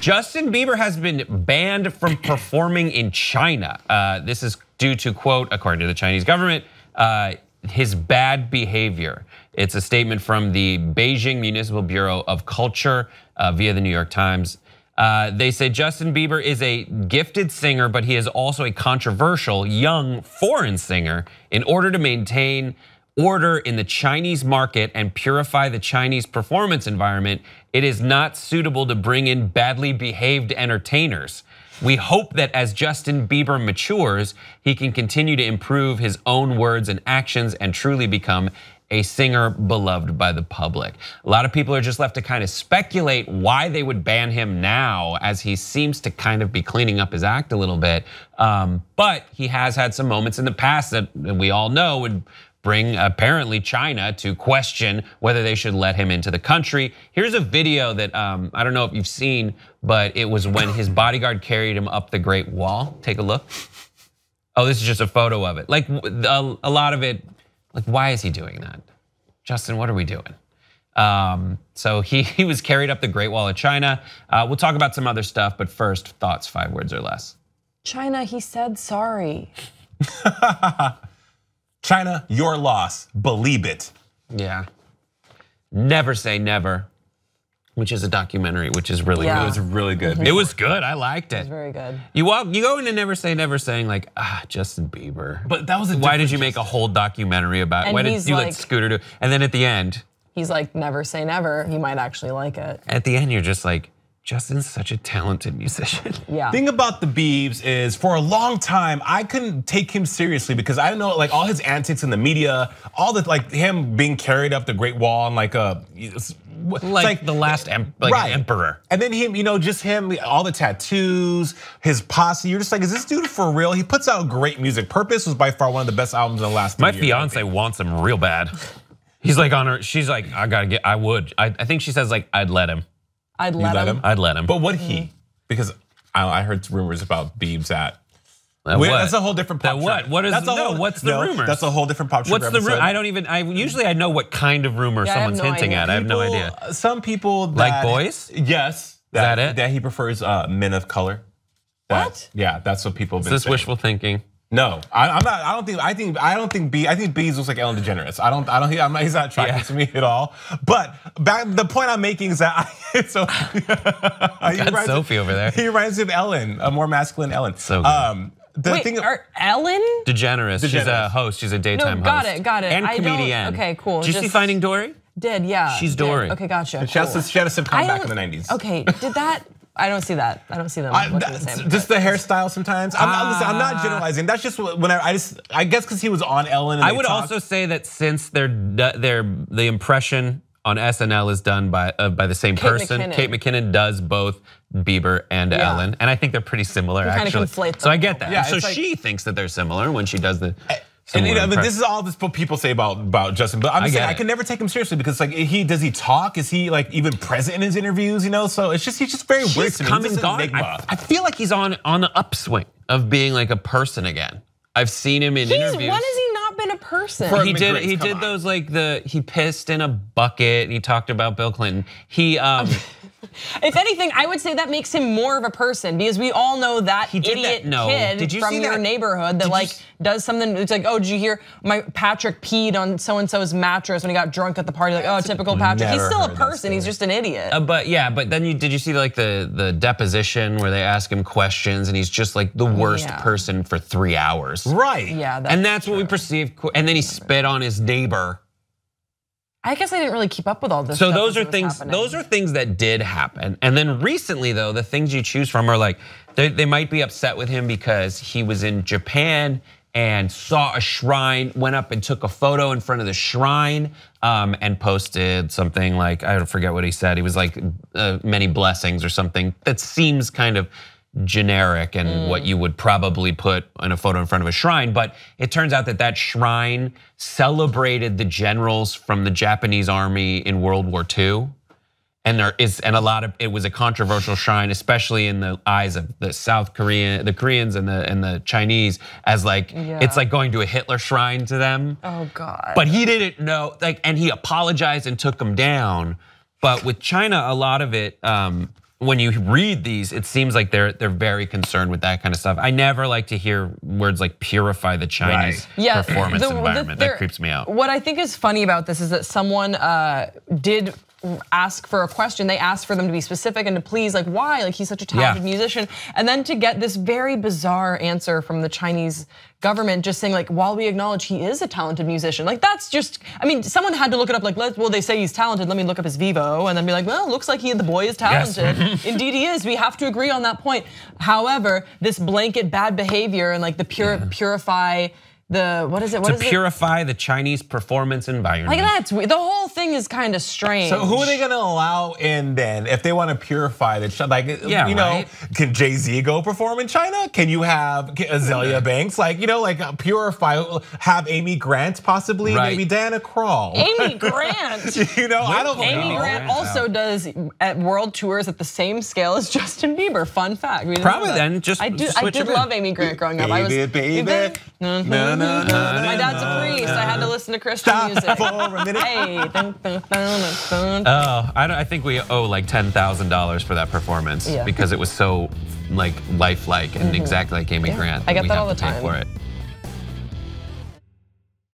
Justin Bieber has been banned from performing in China. This is due to, quote, according to the Chinese government, his bad behavior. It's a statement from the Beijing Municipal Bureau of Culture via the New York Times. They say Justin Bieber is a gifted singer, but he is also a controversial young foreign singer. In order to maintain order in the Chinese market and purify the Chinese performance environment, it is not suitable to bring in badly behaved entertainers. We hope that as Justin Bieber matures, he can continue to improve his own words and actions and truly become a singer beloved by the public. A lot of people are just left to kind of speculate why they would ban him now, as he seems to kind of be cleaning up his act a little bit. But he has had some moments in the past that we all know would bring apparently China to question whether they should let him into the country. Here's a video that I don't know if you've seen, but it was when his bodyguard carried him up the Great Wall. Take a look. Oh, this is just a photo of it. Like a lot of it, like why is he doing that? Justin, what are we doing? So he was carried up the Great Wall of China. We'll talk about some other stuff, but first, thoughts, 5 words or less. China, he said sorry. China, your loss, believe it. Yeah, Never Say Never, which is a documentary, which is really good. It was really good. It was good, I liked it. It was very good. You go into Never Say Never saying like, Justin Bieber. But that was why did you make a whole documentary about it? Why did you let Scooter do it? And then at the end. He's like, never say never, he might actually like it. At the end, you're just like, Justin's such a talented musician. Yeah. Thing about the Biebs is for a long time, I couldn't take him seriously because I know like all his antics in the media, all the like him being carried up the Great Wall and like like the last emperor. And then him, just him, all the tattoos, his posse. You're just like, is this dude for real? He puts out great music. Purpose was by far one of the best albums in the last 3 years. My fiance wants him real bad. He's like on her, she's like, I would. I think she says like, I'd let him. I'd let him. I'd let him. But would he? Because I heard rumors about Biebs at. What? That's a whole different pop. What is what's the rumor? That's a whole different pop. What's the rumor? I don't even. Usually I know what kind of rumor someone's hinting at. I have no idea. Some people like boys. Yes. Is that it? That he prefers men of color. What? Yeah, that's what people have been saying. Is this wishful thinking? No, I'm not. I think Biebs looks like Ellen DeGeneres. He's not attractive to me at all. But the point I'm making is that got Sophie over there. He reminds me of Ellen, a more masculine Ellen. So good. Ellen? DeGeneres. She's a host. She's a daytime host. Got it. And comedian. Okay, cool. Did you see Finding Dory? Did, yeah. She's Dory. Okay, gotcha. And she had a sitcom back in the 90s. Okay, did that? I don't see that. I don't see them looking the same. Just the hairstyle sometimes. I'm not generalizing. That's just when I guess because he was on Ellen. And I would also say that since the impression on SNL is done by the same person, Kate McKinnon does both Bieber and Ellen, and I think they're pretty similar actually. Kind of conflate them. So I get that. Yeah, so she thinks that they're similar when she does the. And this is all what people say about Justin, but I'm just saying I can never take him seriously because like does he talk? Is he like even present in his interviews? So he's just very weird to me. Come and gone. I feel like he's on the upswing of being like a person again. I've seen him in interviews. When has he not been a person? He did those like he pissed in a bucket. He talked about Bill Clinton. If anything, I would say that makes him more of a person because we all know that idiot kid from your neighborhood that like does something. It's like, oh, did you hear my Patrick peed on so and so's mattress when he got drunk at the party? Like, oh, typical Patrick. He's still a person. He's just an idiot. But then did you see like the deposition where they ask him questions and he's just like the worst person for 3 hours? Right. Yeah. And that's what we perceive. And then he spit on his neighbor. I guess I didn't really keep up with all this. So those are things. Those are things that did happen. And then recently, though, the things you choose from are like they might be upset with him because he was in Japan and saw a shrine, went up and took a photo in front of the shrine, and posted something like I forget what he said. He was like many blessings or something that seems kind of generic and what you would probably put in a photo in front of a shrine, but it turns out that shrine celebrated the generals from the Japanese army in World War II. And it was a controversial shrine, especially in the eyes of the the Koreans and the Chinese, as like it's like going to a Hitler shrine to them. Oh God. But he didn't know, and he apologized and took them down. But with China, a lot of it, when you read these, it seems like they're very concerned with that kind of stuff. I never like to hear words like purify the Chinese performance environment. That creeps me out. What I think is funny about this is that someone did ask for a question. They asked for them to be specific and to please, like, why? Like, he's such a talented musician. And then to get this very bizarre answer from the Chinese government just saying, like, while we acknowledge he is a talented musician. Like, that's just, I mean, someone had to look it up, like, well, they say he's talented, let me look up his Vivo, and then be like, well, looks like the boy is talented. Yes. Indeed he is, we have to agree on that point. However, this blanket bad behavior and like the purify what is it? To purify the Chinese performance environment. Like that's the whole thing is kind of strange. So who are they gonna allow in then if they want to purify the like? You know, can Jay-Z go perform in China? Can you have Azalea Banks? Like like purify. Have Amy Grant possibly? Maybe Diana Krall. Amy Grant. I don't know. Amy Grant also does at world tours at the same scale as Justin Bieber. Fun fact. Probably then just I did love Amy Grant growing up. Baby. My dad's a priest. I had to listen to Christian music. For a minute. Hey. I think we owe like $10,000 for that performance because it was so like lifelike and exactly like Amy Grant. I get that all the time. time. For it.